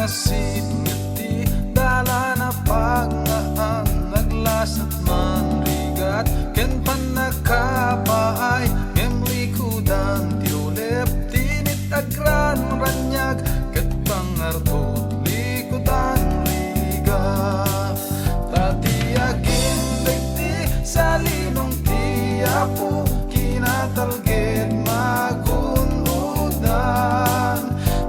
masid ngiti dala na paglaan naglasat man rigat ken panakapaay ngem likudan tiulep tinit agran ranyag ket pangarbot likudan riga tatiagin dagti sa linong tiapo kinatalged magunudan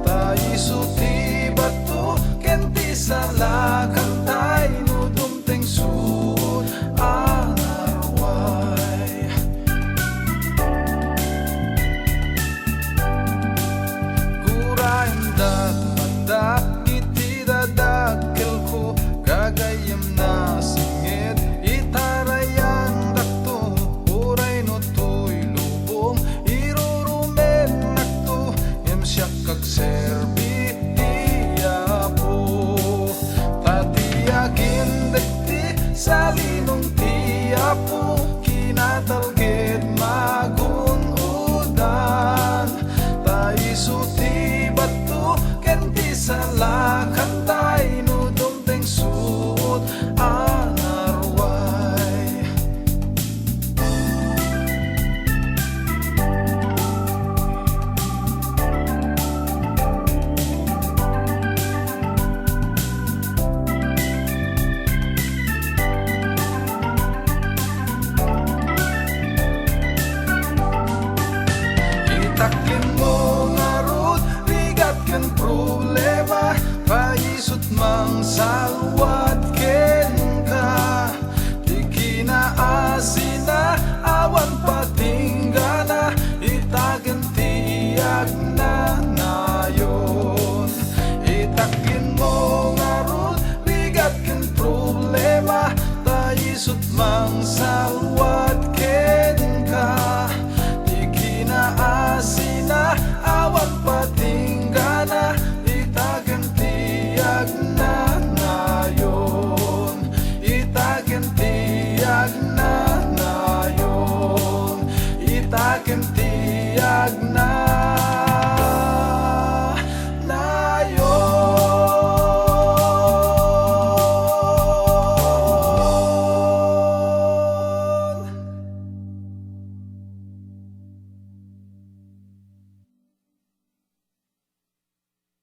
taisuti batu kenti salakan tay nudum teng sud anarway kurain dat manda iti dadakkel ko gagayam na singit itarayan dakto uray no tuy lubong irurumen nakto yam siyak kag serbi tiyapo tatiagin dagti sa linong tiyapo kinatalged magunudan taisuti batu kenti salakan tay nudum teng sud anarway itaklin mo ngarut rigat ken problema paisut mang salwat ken ka di kinaasina awan patinggana itagen tiag na nayon itaklin mo ngarut rigat ken problema paisut mang salwat